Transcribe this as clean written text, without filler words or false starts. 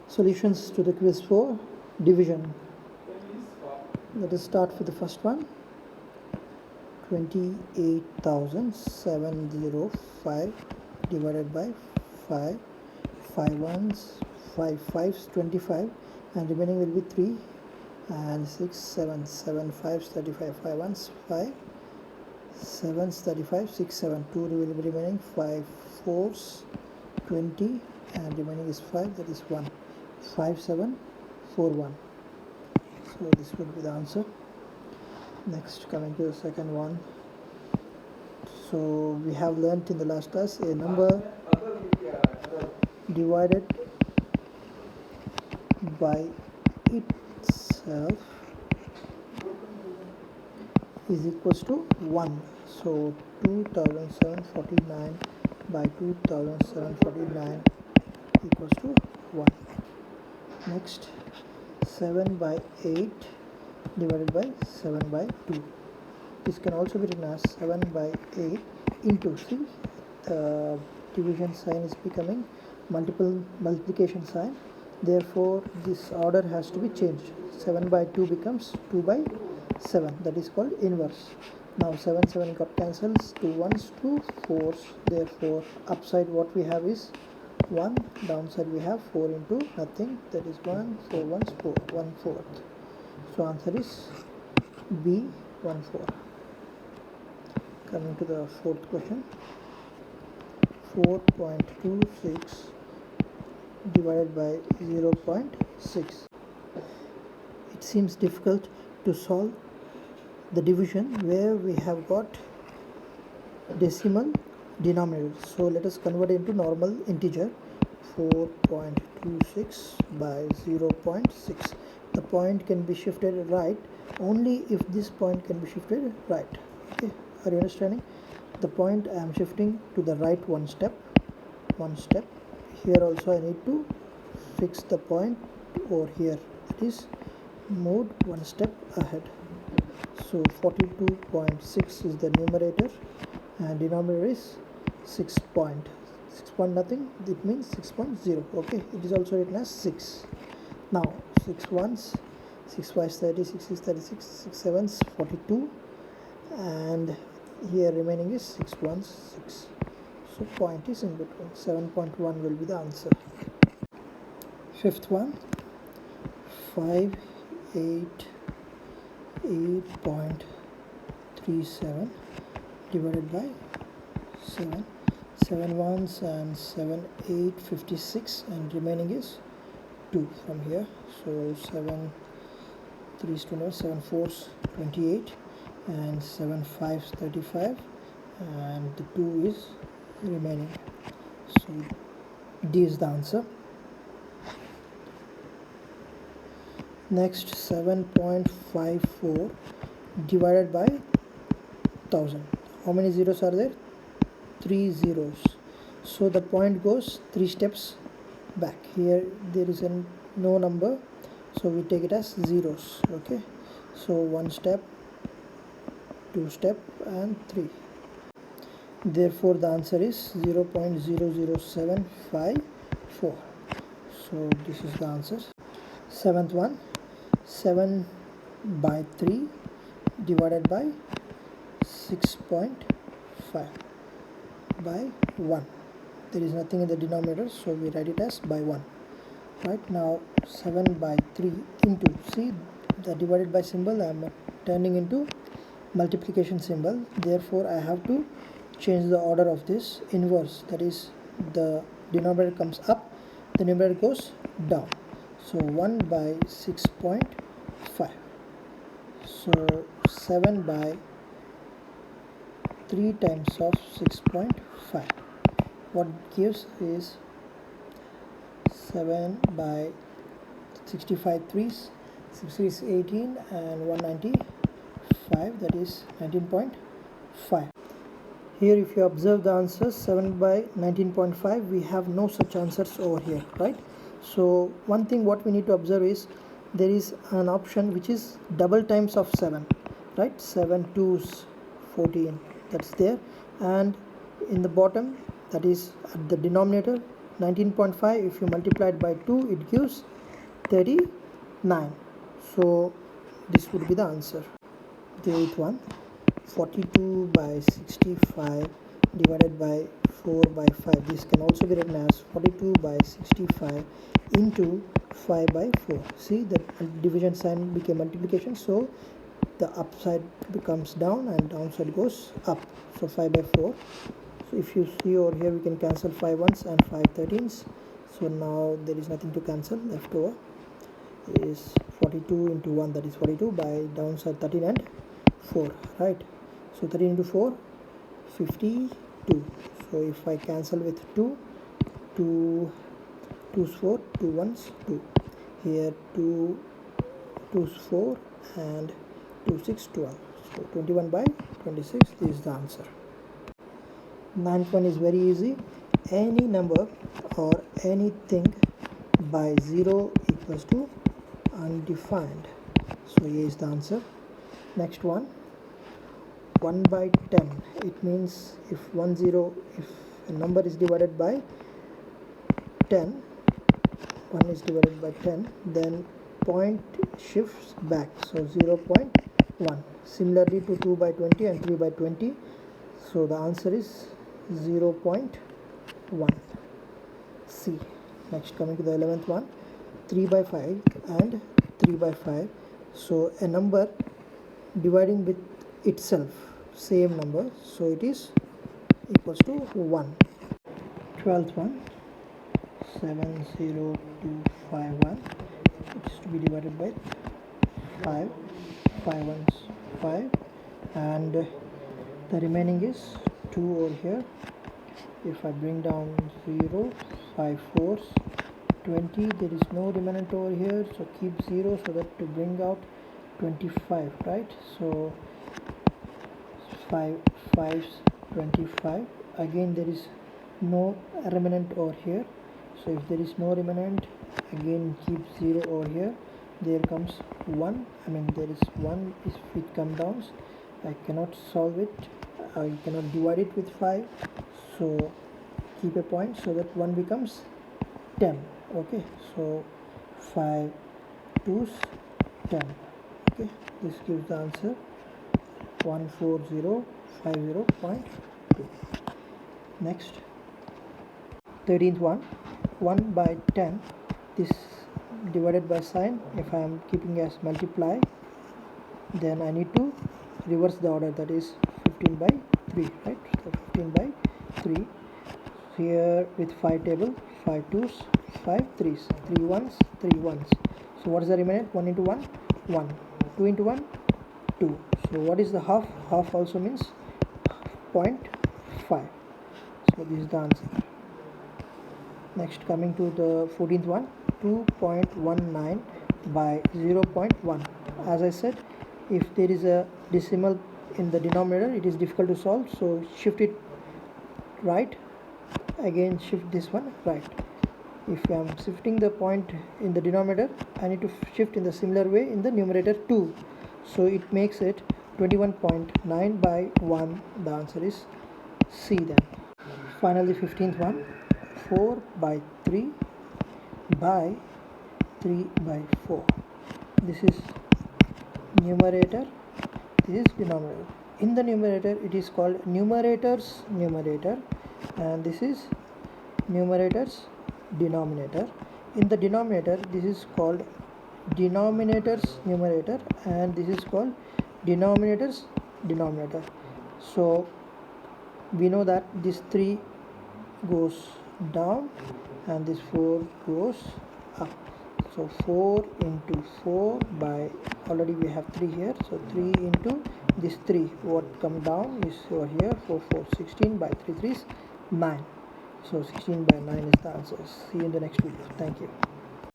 Solutions to the quiz for division. Let us start with the first one. 28,705 divided by 5. 5 ones, 5 fives, 25, and remaining will be 3, and 6, 7, 7 fives, 35, 5 ones, 5, 7s, 35, 6, 7, 2 will be remaining, 5 fours, 20, and remaining is 5, that is 1, 5, 7, 4, 1. So this would be the answer. Next, coming to the second one. So we have learnt in the last class a number divided by itself is equals to 1. So 2749 by 2749 equals to 1. Next, 7 by 8 divided by 7 by 2. This can also be written as 7 by 8 into, see, the division sign is becoming multiplication sign. Therefore, this order has to be changed. 7 by 2 becomes 2 by 7. That is called inverse. Now 7, 7 got cancels, 2 ones, 2 fours. Therefore, upside what we have is 1, downside we have 4 into nothing. That is 1, 4 ones, 4, 1 fourth. So answer is B, 1 4. Coming to the fourth question. 4.26 divided by 0.6. It seems difficult to solve the division where we have got decimal denominator. So let us convert it into normal integer. 4.26 by 0.6. The point can be shifted right only if this point can be shifted right. Okay, are you understanding? The point I am shifting to the right one step. Here also I need to fix the point over here, that is moved one step ahead. So 42.6 is the numerator and denominator is 6 point nothing, it means 6.0. okay, it is also written as 6. Now 6 ones, 6 5s 30, 6 is 36, 6 7s 42, and here remaining is 6 ones 6. So point is in between. 7.1 will be the answer. Fifth one. 588.37 divided by 7. 7 ones and 7 8 56, and remaining is 2 from here. So 7 3s 29, 7 4s 28, and 7 5s 35, and the 2 is remaining. So D is the answer. Next, 7.54 divided by 1000. How many zeros are there? 3 zeros. So the point goes 3 steps back. Here there is no number, so we take it as zeros. Okay, so 1 step, 2 step, and 3. Therefore the answer is 0.00754. So this is the answer. Seventh one. 7 by 3 divided by 6.5 by 1. There is nothing in the denominator, so we write it as by 1. Right, now 7 by 3 into, see, the divided by symbol I am turning into multiplication symbol. Therefore I have to change the order of this inverse, that is the denominator comes up, the numerator goes down. So 1 by 6.5. So 7 by 3 times of 6.5. What gives is 7 by 65 threes, 6 is 18, and 195, that is 19.5. Here if you observe the answers, 7 by 19.5, we have no such answers over here, right? So one thing what we need to observe is there is an option which is double times of 7, right? 7 2s 14, that's there, and in the bottom, that is at the denominator, 19.5, if you multiply it by 2, it gives 39. So this would be the answer. The 8th one, 42 by 65 divided by 4 by 5. This can also be written as 42 by 65 into 5 by 4. See, the division sign became multiplication, so the upside becomes down and downside goes up. So 5 by 4. So if you see over here, we can cancel 5 ones and 5 13s. So now there is nothing to cancel. Left over is 42 into 1, that is 42, by downside 13 and 4, right? So 13 into 4, 52. So if I cancel with 2, 2 2's 4, 2 1's 2. Here 2 2's 4 and 2 6 12. So 21 by 26, this is the answer. 9th one is very easy. Any number or anything by 0 equals to undefined. So here is the answer. Next one, 1 by 10. It means if a number is divided by 10, 1 is divided by 10, then point shifts back, so 0.1. Similarly to 2 by 20 and 3 by 20, so the answer is 0.1. C. Next, coming to the 11th one, 3 by 5 and 3 by 5. So a number dividing with itself, same number, so it is equals to 1. 12th one, 70251, it is to be divided by 5, 5 ones 5, and the remaining is 2 over here. If I bring down 0, 5 4s 20, there is no remnant over here, so keep 0 so that to bring out 25, right? So 5 5's 25. Again there is no remnant over here, so if there is no remnant, again keep 0 over here. There comes 1, there is 1. If it comes down, I cannot solve it, I cannot divide it with 5, so keep a point so that 1 becomes 10. Okay, so 5 2's 10. Okay, this gives the answer 14050.2. Next, 13th one, 1 by 10. This divided by sign, if I am keeping as multiply, then I need to reverse the order, that is 15 by 3, right? So 15 by 3. Here with 5 table, 5 2's, 5 3's, 3 1's, 3 1's. So what is the remainder? 1 into 1, 1. 2 into 1, 2. So what is the half? Half also means 0.5. So this is the answer. Next, coming to the 14th one, 2.19 by 0.1. As I said, if there is a decimal in the denominator, it is difficult to solve, so shift it right, again shift this one right. If I am shifting the point in the denominator, I need to shift in the similar way in the numerator too, so it makes it 21.9 by 1. The answer is C then. Finally, 15th one, 4 by 3 by 3 by 4. This is numerator, this is denominator. In the numerator, it is called numerator's numerator, and this is numerator's denominator. In the denominator, this is called denominator's numerator, and this is called denominator's denominator. So we know that this 3 goes down and this 4 goes up. So 4 into 4 by, already we have 3 here, so 3 into this 3, what come down is over here, 4 4 16 by 3 3's 9. So 16 by 9 is the answer. See you in the next video. Thank you.